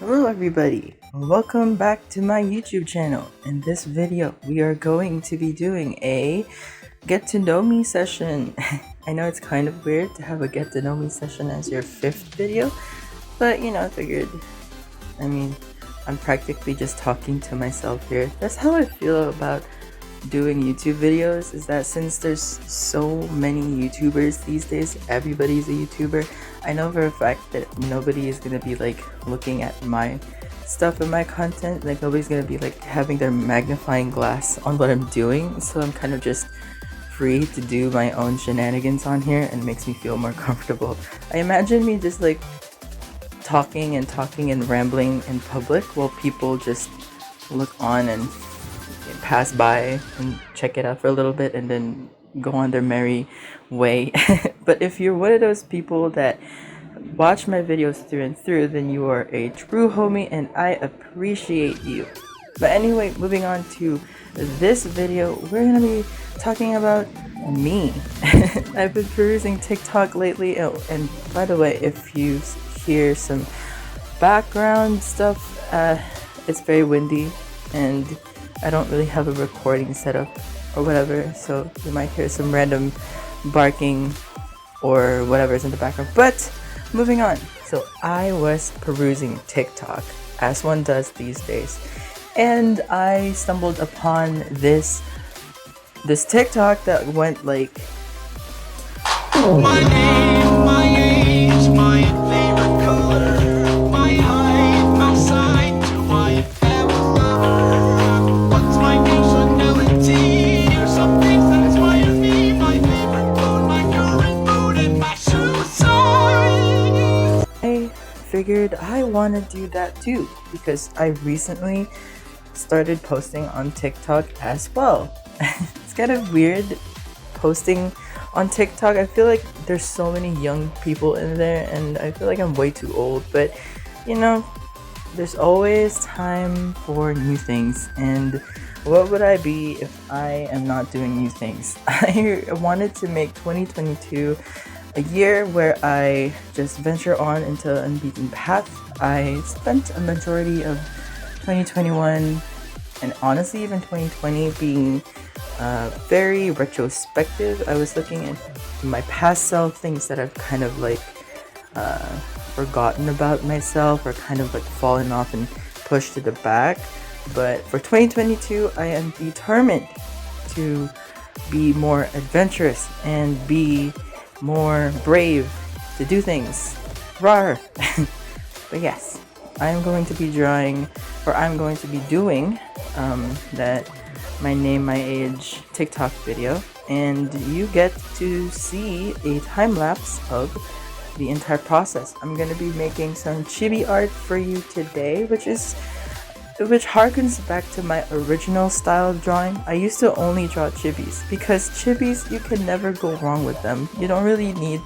Hello everybody, welcome back to my YouTube channel. In this video, we are going to be doing a get to know me session. I know it's kind of weird to have a get to know me session as your 5th video, but I figured, I'm practically just talking to myself here. That's how I feel about doing YouTube videos, is that since there's so many YouTubers these days, everybody's a YouTuber. I know for a fact that nobody is gonna be like looking at my stuff and my content, like nobody's gonna be like having their magnifying glass on what I'm doing, so I'm kind of just free to do my own shenanigans on here, and it makes me feel more comfortable. I imagine me just like talking and rambling in public while people just look on and pass by and check it out for a little bit and then go on their merry way. But if you're one of those people that watch my videos through and through, then you are a true homie and I appreciate you. But anyway, moving on to this video, we're gonna be talking about me. I've been perusing TikTok lately, and by the way, if you hear some background stuff, it's very windy and I don't really have a recording setup or whatever, so you might hear some random barking or whatever's in the background. But moving on, so I was perusing TikTok, as one does these days, and I stumbled upon this TikTok that went like, my name, my age, my favorite color, my height, my sign, do I ever love? What's my nationality? Or some things that inspire me, my favorite food, my current mood, and my shoe size. I figured I want to do that too, because I recently started posting on TikTok as well. It's kind of weird posting on TikTok. I feel like there's so many young people in there and I feel like I'm way too old, but there's always time for new things, and what would I be if I am not doing new things? I wanted to make 2022 a year where I just venture on into an unbeaten path. I spent a majority of 2021 and honestly even 2020 being very retrospective. I was looking at my past self, things that I've kind of like forgotten about myself or kind of like fallen off and pushed to the back. But for 2022, I am determined to be more adventurous and be more brave to do things. Rawr! But yes, I'm going to be doing that my name, my age TikTok video, and you get to see a time lapse of the entire process. I'm gonna be making some chibi art for you today, which harkens back to my original style of drawing. I used to only draw chibis because chibis, you can never go wrong with them. You don't really need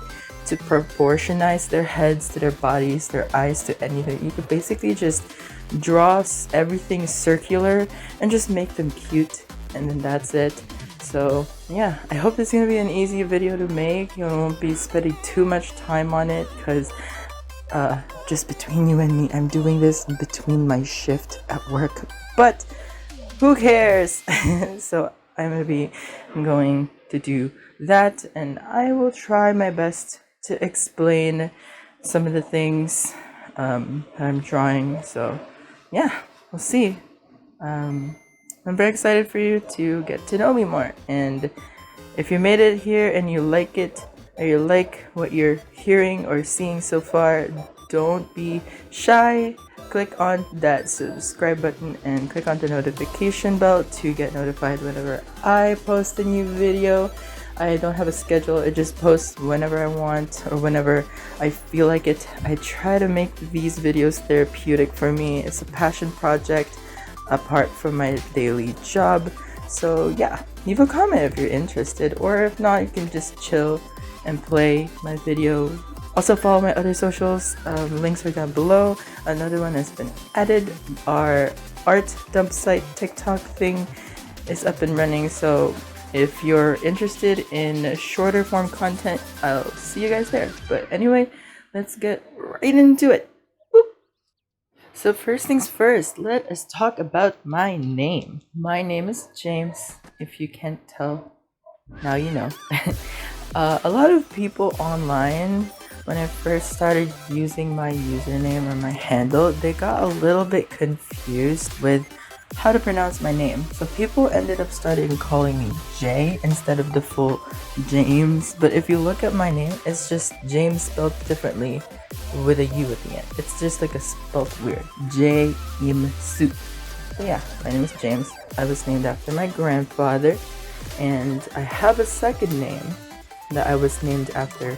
to proportionize their heads to their bodies, their eyes to anything. You could basically just draw everything circular and just make them cute, and then that's it. So yeah, I hope this is gonna be an easy video to make. You won't be spending too much time on it because just between you and me, I'm doing this in between my shift at work, but who cares? So I'm going to do that, and I will try my best to explain some of the things that I'm drawing. So yeah, we'll see. I'm very excited for you to get to know me more, and if you made it here and you like it, or you like what you're hearing or seeing so far, don't be shy. Click on that subscribe button and click on the notification bell to get notified whenever I post a new video. I don't have a schedule, I just post whenever I want or whenever I feel like it. I try to make these videos therapeutic for me. It's a passion project apart from my daily job. So yeah, leave a comment if you're interested, or if not, you can just chill and play my video. Also follow my other socials, links are down below. Another one has been added. Our art dump site TikTok thing is up and running, so if you're interested in shorter form content, I'll see you guys there. But anyway, let's get right into it. Woo! So first things first, let us talk about my name. My name is James. If you can't tell, now you know. A lot of people online, when I first started using my username or my handle, they got a little bit confused with how to pronounce my name. So people ended up starting calling me Jay instead of the full James. But if you look at my name, it's just James spelled differently with a U at the end. It's just like a spelled weird. J-im-su. So yeah, my name is James. I was named after my grandfather, and I have a second name that was named after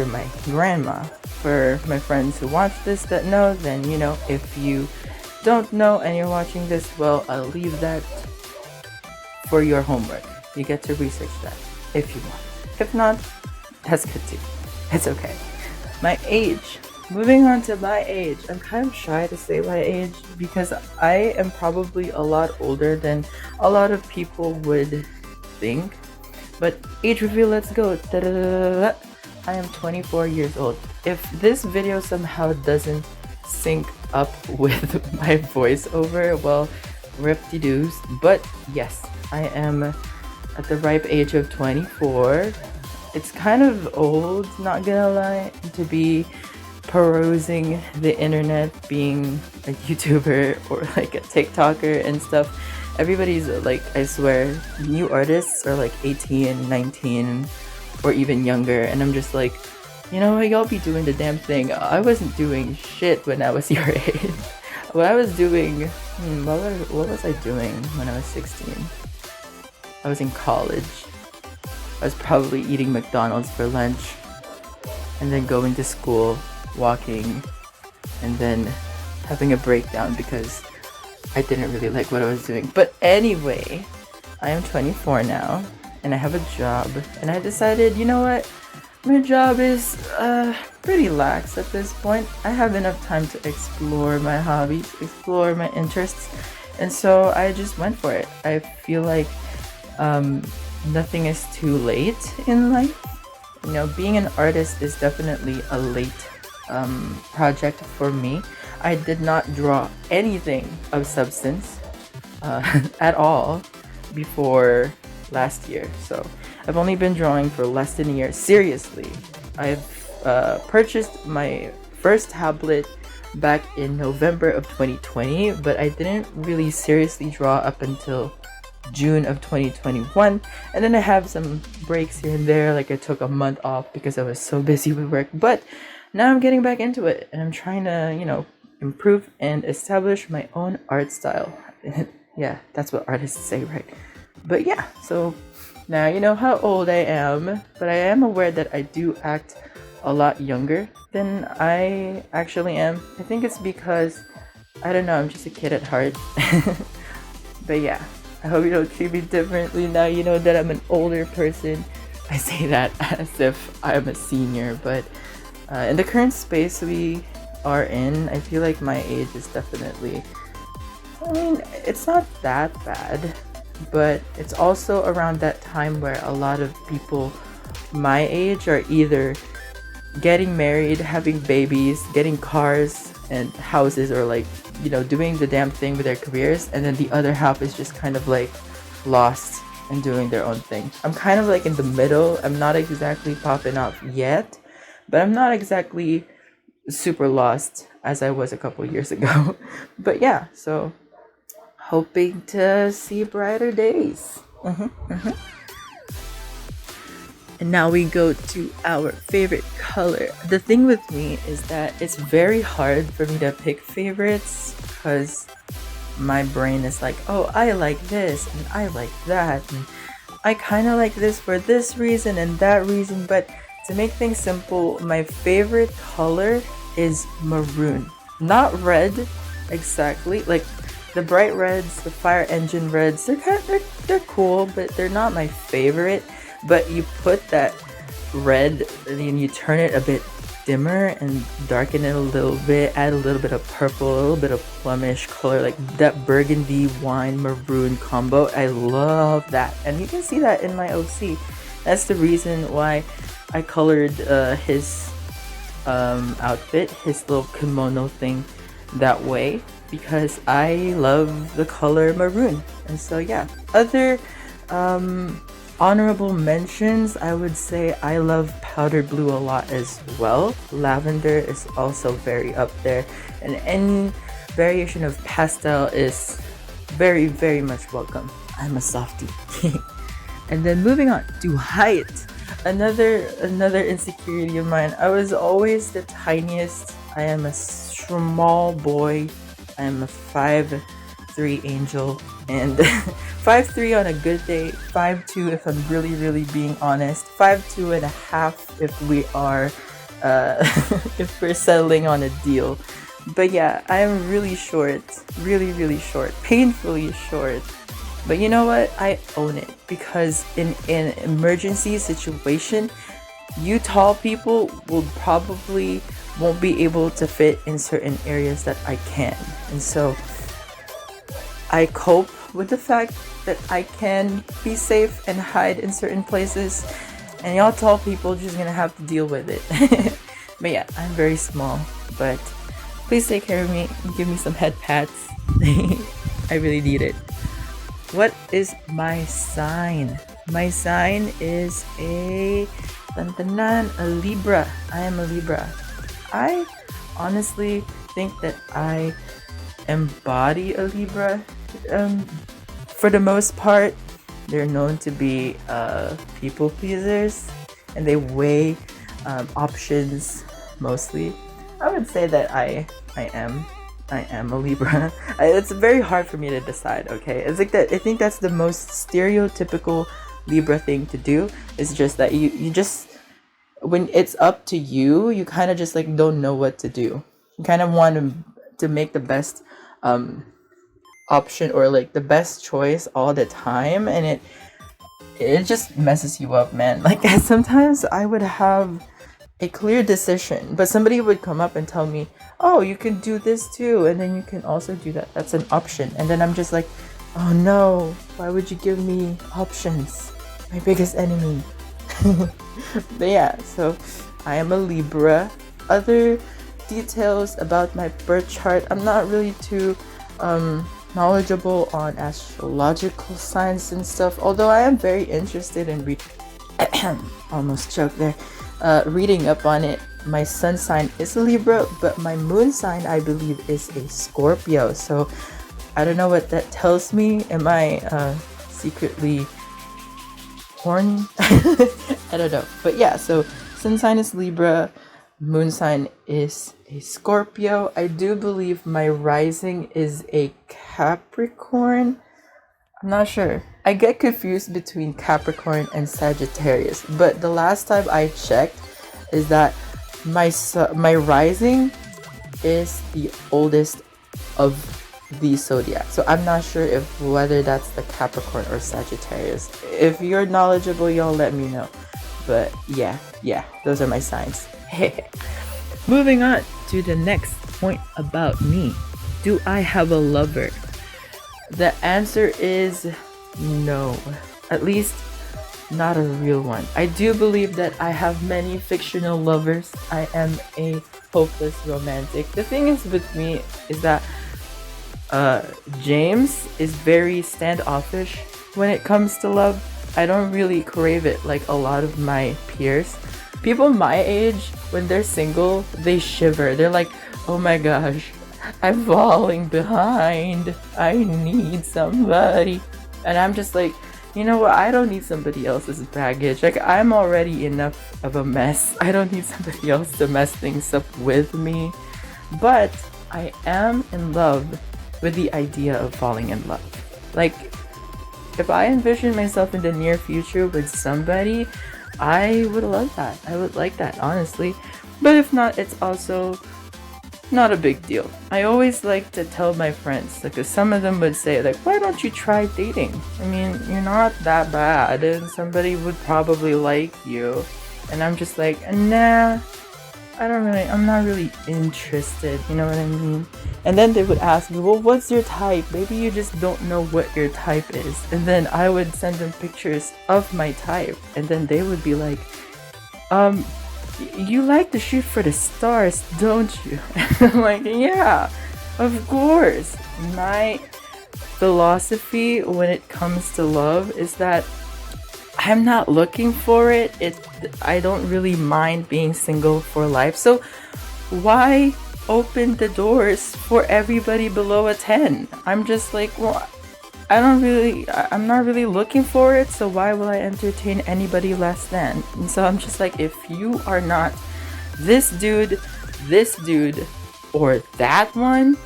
my grandma. For my friends who watch this that know, then you know. If you don't know and you're watching this, well, I'll leave that for your homework. You get to research that if you want. If not, that's good too. It's okay. My age. Moving on to my age. I'm kind of shy to say my age because I am probably a lot older than a lot of people would think. But age reveal, let's go. Da-da-da-da-da. I am 24 years old. If this video somehow doesn't sync up with my voiceover, well, rip-de-doos. But yes, I am at the ripe age of 24. It's kind of old, not gonna lie, to be perusing the internet, being a YouTuber or like a TikToker and stuff. Everybody's like, I swear, new artists are like 18, 19, or even younger, and I'm just like, you know what, y'all be doing the damn thing. I wasn't doing shit when I was your age. What I was doing, what was I doing when I was 16? I was in college. I was probably eating McDonald's for lunch, and then going to school, walking, and then having a breakdown because I didn't really like what I was doing. But anyway, I am 24 now, and I have a job, and I decided, you know what? My job is pretty lax at this point. I have enough time to explore my hobbies, explore my interests, and so I just went for it. I feel like nothing is too late in life. You know, being an artist is definitely a late project for me. I did not draw anything of substance at all before last year, so I've only been drawing for less than a year. Seriously, I've purchased my first tablet back in November of 2020, but I didn't really seriously draw up until June of 2021, and then I have some breaks here and there, like I took a month off because I was so busy with work. But now I'm getting back into it, and I'm trying to, you know, improve and establish my own art style. Yeah, that's what artists say, right? But yeah, so now you know how old I am, but I am aware that I do act a lot younger than I actually am. I think it's because, I don't know, I'm just a kid at heart. But yeah, I hope you don't treat me differently now you know that I'm an older person. I say that as if I'm a senior, but in the current space we are in, I feel like my age is definitely, I mean, it's not that bad, but it's also around that time where a lot of people my age are either getting married, having babies, getting cars and houses, or like, you know, doing the damn thing with their careers, and then the other half is just kind of like lost and doing their own thing. I'm kind of like in the middle. I'm not exactly popping off yet, but I'm not exactly super lost as I was a couple years ago. But yeah, so hoping to see brighter days. And now we go to our favorite color. The thing with me is that it's very hard for me to pick favorites because my brain is like, oh, I like this and I like that, and I kind of like this for this reason and that reason. But to make things simple, my favorite color is maroon. Not red exactly, like the bright reds, the fire engine reds, they're cool, but they're not my favorite. But you put that red and then you turn it a bit dimmer and darken it a little bit, add a little bit of purple, a little bit of plumish color, like that burgundy wine maroon combo. I love that, and you can see that in my OC. That's the reason why I colored his outfit, his little kimono thing, that way because I love the color maroon. And so yeah, other honorable mentions, I would say I love powder blue a lot as well. Lavender is also very up there, and any variation of pastel is very, very much welcome. I'm a softie. And then moving on to height, another insecurity of mine. I was always the tiniest. I am a small boy. I am a 5'3" angel, and 5'3" on a good day, 5'2" if I'm really being honest, 5'2" and a half if we are if we're settling on a deal. But yeah, I am really short, really short, painfully short. But you know what? I own it, because in an emergency situation, you tall people will probably won't be able to fit in certain areas that I can. And so I cope with the fact that I can be safe and hide in certain places, and y'all tall people just gonna have to deal with it. But yeah, I'm very small, but please take care of me and give me some head pats. I really need it. What is my sign? My sign is a Libra. I am a Libra. I honestly think that I embody a Libra. For the most part, they're known to be people pleasers, and they weigh options mostly. I would say that I am a Libra. It's very hard for me to decide. Okay, it's like that. I think that's the most stereotypical Libra thing to do. Is just that you just, when it's up to you, you kind of just like don't know what to do. You kind of want to make the best option, or like the best choice all the time, and it just messes you up, man. Like sometimes I would have a clear decision, but somebody would come up and tell me, oh, you can do this too, and then you can also do that, that's an option. And then I'm just like, oh no, why would you give me options? My biggest enemy. But yeah, so I am a Libra. Other details about my birth chart, I'm not really too knowledgeable on astrological signs and stuff, although I am very interested in almost choked there. Reading up on it. My sun sign is a Libra, but my moon sign, I believe, is a Scorpio. So I don't know what that tells me. Am I secretly horny? I don't know. But yeah, so sun sign is Libra, moon sign is a Scorpio. I do believe my rising is a Capricorn. I'm not sure. I get confused between Capricorn and Sagittarius, but the last time I checked is that my rising is the oldest of the zodiac. So I'm not sure if whether that's the Capricorn or Sagittarius. If you're knowledgeable, y'all let me know. But yeah, those are my signs. Moving on to the next point about me. Do I have a lover? The answer is no. At least not a real one. I do believe that I have many fictional lovers. I am a hopeless romantic. The thing is with me is that James is very standoffish when it comes to love. I don't really crave it like a lot of my peers. People my age, when they're single, they shiver. They're like, oh my gosh, I'm falling behind. I need somebody. And I'm just like, you know what? I don't need somebody else's baggage. Like, I'm already enough of a mess. I don't need somebody else to mess things up with me. But I am in love with the idea of falling in love. Like, if I envision myself in the near future with somebody, I would love that. I would like that, honestly. But if not, it's also not a big deal. I always like to tell my friends, because some of them would say, like, why don't you try dating? I mean, you're not that bad, and somebody would probably like you. And I'm just like, nah, I'm not really interested, you know what I mean? And then they would ask me, well, what's your type? Maybe you just don't know what your type is. And then I would send them pictures of my type, and then they would be like, you like to shoot for the stars, don't you? And I'm like, yeah, of course. My philosophy when it comes to love is that I'm not looking for it. I don't really mind being single for life. So why open the doors for everybody below a 10? I'm just like, well, I'm not really looking for it, so why will I entertain anybody less than? And so I'm just like, if you are not this dude, or that one,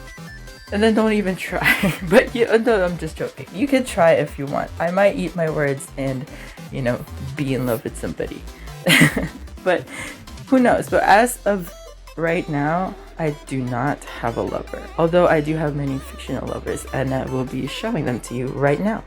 and then don't even try. But no, I'm just joking. You can try if you want. I might eat my words and, be in love with somebody. But who knows? But as of right now, I do not have a lover. Although I do have many fictional lovers, and I will be showing them to you right now.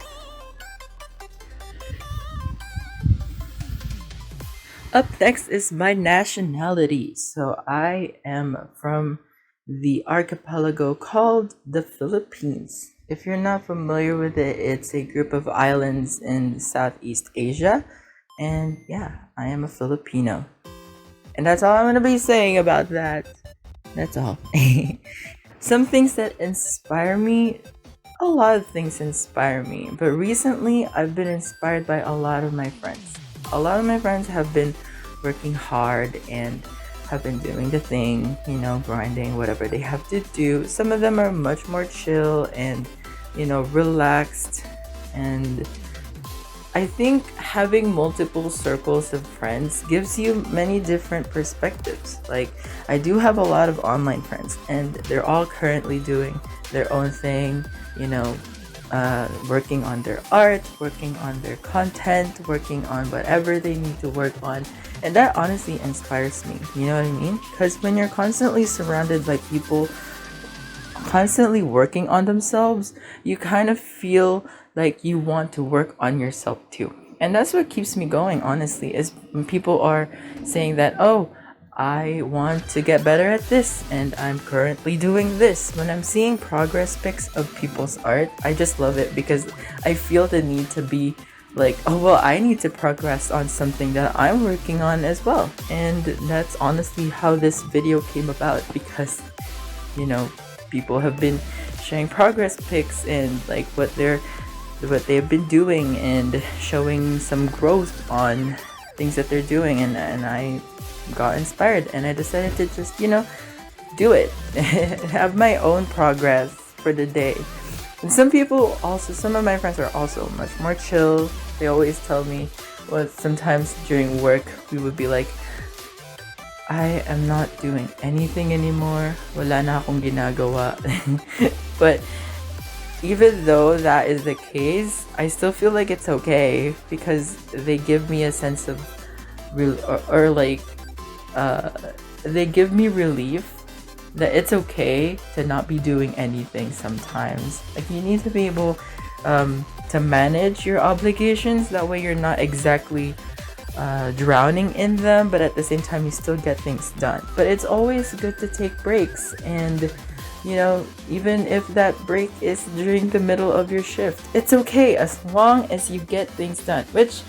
Up next is my nationality. So I am from the archipelago called the Philippines. If you're not familiar with it, it's a group of islands in Southeast Asia. And yeah, I am a Filipino. And that's all I'm going to be saying about that. That's all. Some things that inspire me, a lot of things inspire me. But recently, I've been inspired by a lot of my friends. A lot of my friends have been working hard and have been doing the thing, grinding, whatever they have to do. Some of them are much more chill and, relaxed. And I think having multiple circles of friends gives you many different perspectives. Like, I do have a lot of online friends, and they're all currently doing their own thing, working on their art, working on their content, working on whatever they need to work on. And that honestly inspires me. You know what I mean? Because when you're constantly surrounded by people constantly working on themselves, you kind of feel like you want to work on yourself too. And that's what keeps me going, honestly, is when people are saying that, oh, I want to get better at this and I'm currently doing this. When I'm seeing progress pics of people's art, I just love it because I feel the need to be like, oh, well, I need to progress on something that I'm working on as well. And that's honestly how this video came about because, people have been sharing progress pics and like what they've been doing and showing some growth on things that they're doing, and I got inspired and I decided to just do it. Have my own progress for the day. And some of my friends are also much more chill. They always tell me, well, sometimes during work we would be like, I am not doing anything anymore. Wala na akong ginagawa. But even though that is the case, I still feel like it's okay because they give me a sense of they give me relief that it's okay to not be doing anything sometimes. Like, you need to be able to manage your obligations. That way you're not exactly drowning in them, but at the same time you still get things done. But it's always good to take breaks, and even if that break is during the middle of your shift, it's okay as long as you get things done, which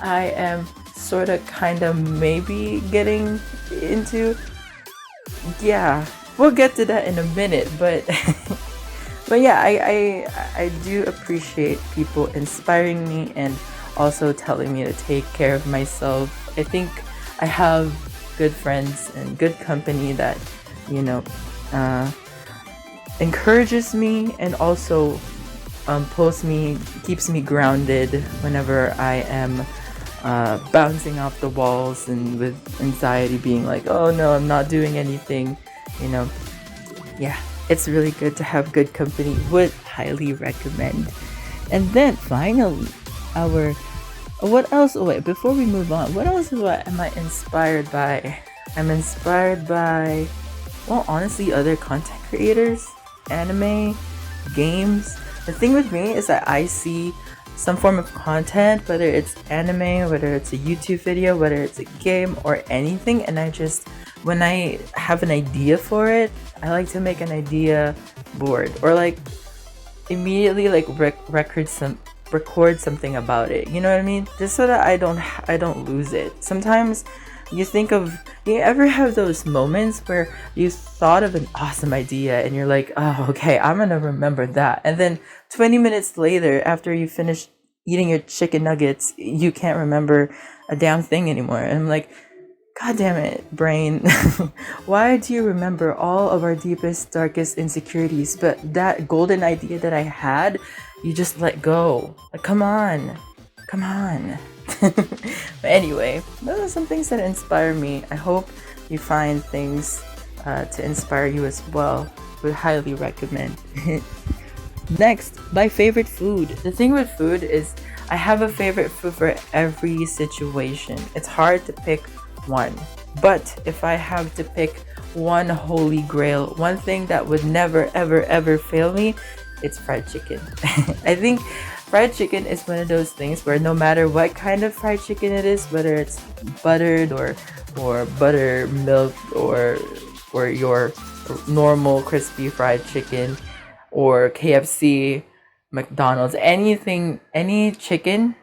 I am sort of kind of maybe getting into. Yeah, we'll get to that in a minute, but but yeah, I do appreciate people inspiring me and also telling me to take care of myself. I think I have good friends and good company that encourages me and also keeps me grounded whenever I am bouncing off the walls and with anxiety, being like, oh no, I'm not doing anything. Yeah, it's really good to have good company. Would highly recommend. And then finally, what else? Oh, wait, before we move on, what else am I inspired by? I'm inspired by, well, honestly, other content creators, anime, games. The thing with me is that I see some form of content, whether it's anime, whether it's a YouTube video, whether it's a game or anything, and when I have an idea for it, I like to make an idea board or like immediately like record something about it. You know what I mean? Just so that I don't lose it. Sometimes you think of Do you ever have those moments where you thought of an awesome idea and you're like, oh, okay, I'm gonna remember that. And then 20 minutes later, after you finish eating your chicken nuggets, you can't remember a damn thing anymore. And I'm like, God damn it, brain. Why do you remember all of our deepest, darkest insecurities, but that golden idea that I had, you just let go? Like, come on. Come on. But anyway, those are some things that inspire me. I hope you find things to inspire you as well. Would highly recommend. Next, my favorite food. The thing with food is I have a favorite food for every situation. It's hard to pick one. But if I have to pick one holy grail, one thing that would never ever ever fail me, it's fried chicken. I think fried chicken is one of those things where no matter what kind of fried chicken it is, whether it's buttered or buttermilk or your normal crispy fried chicken or KFC, McDonald's, anything, any chicken,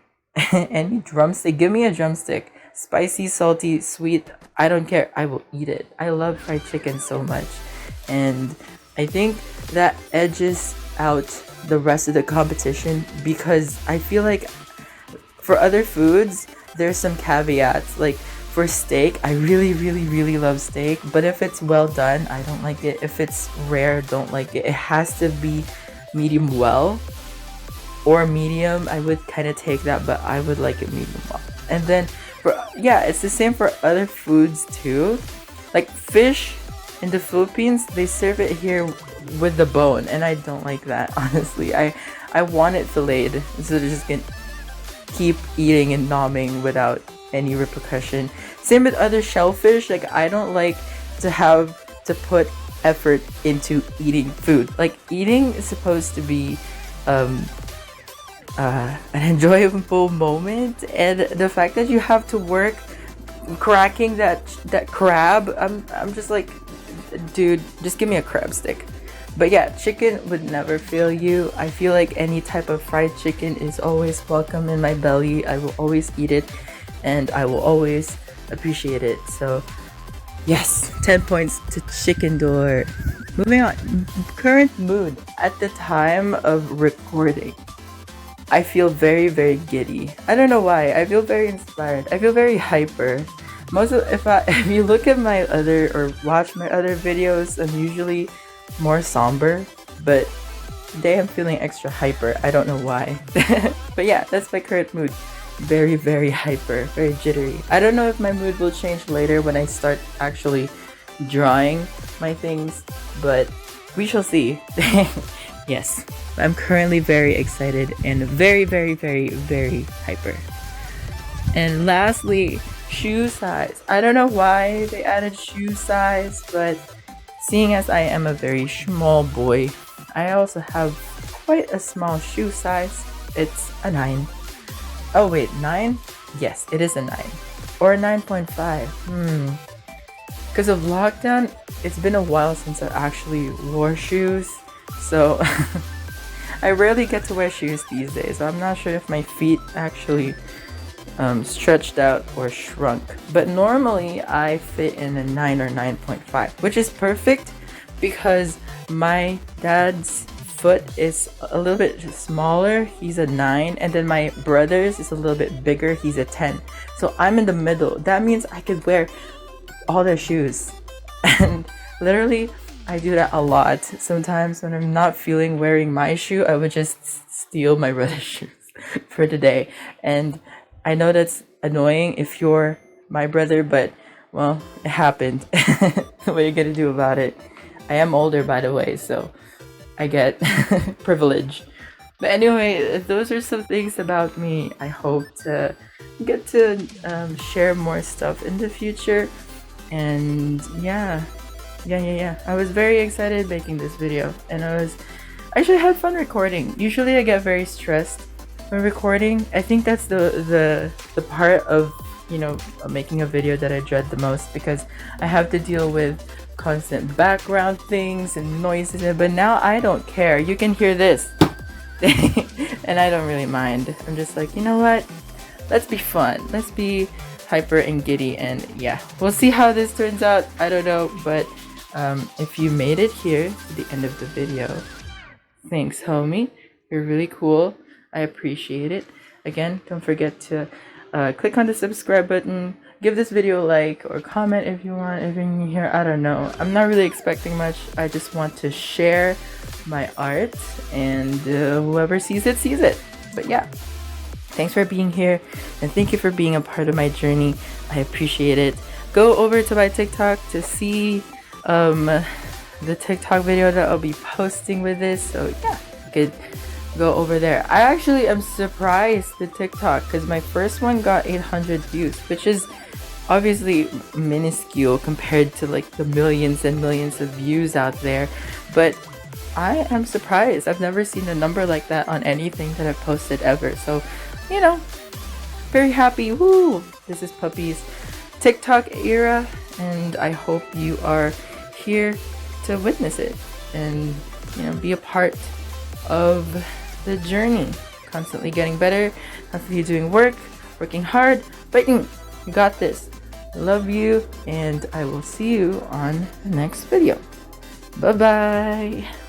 any drumstick, give me a drumstick. Spicy, salty, sweet, I don't care. I will eat it. I love fried chicken so much. And I think that edges out the rest of the competition because I feel like for other foods, there's some caveats. Like for steak, I really, really, really love steak. But if it's well done, I don't like it. If it's rare, don't like it. It has to be medium well or medium. I would kind of take that, but I would like it medium well. And then it's the same for other foods too. Like fish in the Philippines, they serve it here with the bone, and I don't like that. Honestly, I want it filleted, so they're just gonna keep eating and nomming without any repercussion. Same with other shellfish. Like I don't like to have to put effort into eating food. Like eating is supposed to be an enjoyable moment, and the fact that you have to work cracking that crab, I'm just like, dude, just give me a crab stick. But yeah, chicken would never fail you. I feel like any type of fried chicken is always welcome in my belly. I will always eat it and I will always appreciate it. So yes, 10 points to chicken door. Moving on, current mood at the time of recording. I feel very, very giddy. I don't know why. I feel very inspired. I feel very hyper. If you look at my other or watch my other videos, I'm usually more somber, but today I'm feeling extra hyper. I don't know why. But yeah, that's my current mood. Very, very hyper, very jittery. I don't know if my mood will change later when I start actually drawing my things, but we shall see. Yes, I'm currently very excited and very, very, very, very hyper. And lastly, shoe size. I don't know why they added shoe size, but seeing as I am a very small boy, I also have quite a small shoe size. It's a 9. Oh wait, 9? Yes, it is a 9. Or a 9.5. Because of lockdown, it's been a while since I actually wore shoes. So I rarely get to wear shoes these days. So I'm not sure if my feet actually stretched out or shrunk. But normally I fit in a 9 or 9.5, which is perfect because my dad's foot is a little bit smaller. He's a 9, and then my brother's is a little bit bigger. He's a 10. So I'm in the middle. That means I could wear all their shoes. And literally I do that a lot. Sometimes when I'm not feeling wearing my shoe, I would just steal my brother's shoes for the day. And I know that's annoying if you're my brother, but well, it happened. What are you gonna do about it? I am older, by the way, so I get privilege. But anyway, those are some things about me. I hope to get to share more stuff in the future. And yeah. I was very excited making this video, and I actually had fun recording. Usually I get very stressed when recording. I think that's the part of, you know, making a video that I dread the most, because I have to deal with constant background things and noises. But now I don't care. You can hear this. And I don't really mind. I'm just like, you know what? Let's be fun. Let's be hyper and giddy, and yeah, we'll see how this turns out. I don't know, but if you made it here to the end of the video, thanks, homie. You're really cool. I appreciate it. Again, don't forget to click on the subscribe button, give this video a like, or comment if you want. If you're new here, I don't know. I'm not really expecting much. I just want to share my art, and whoever sees it, sees it. But yeah, thanks for being here, and thank you for being a part of my journey. I appreciate it. Go over to my TikTok to see the TikTok video that I'll be posting with this. So yeah, you could go over there. I actually am surprised with TikTok because my first one got 800 views, which is obviously minuscule compared to like the millions and millions of views out there. But I am surprised. I've never seen a number like that on anything that I've posted ever. So, you know, very happy. Woo! This is Puppy's TikTok era, and I hope you are here to witness it and, you know, be a part of the journey. Constantly getting better, constantly doing work, working hard, fighting. You got this. I love you, and I will see you on the next video. Bye bye.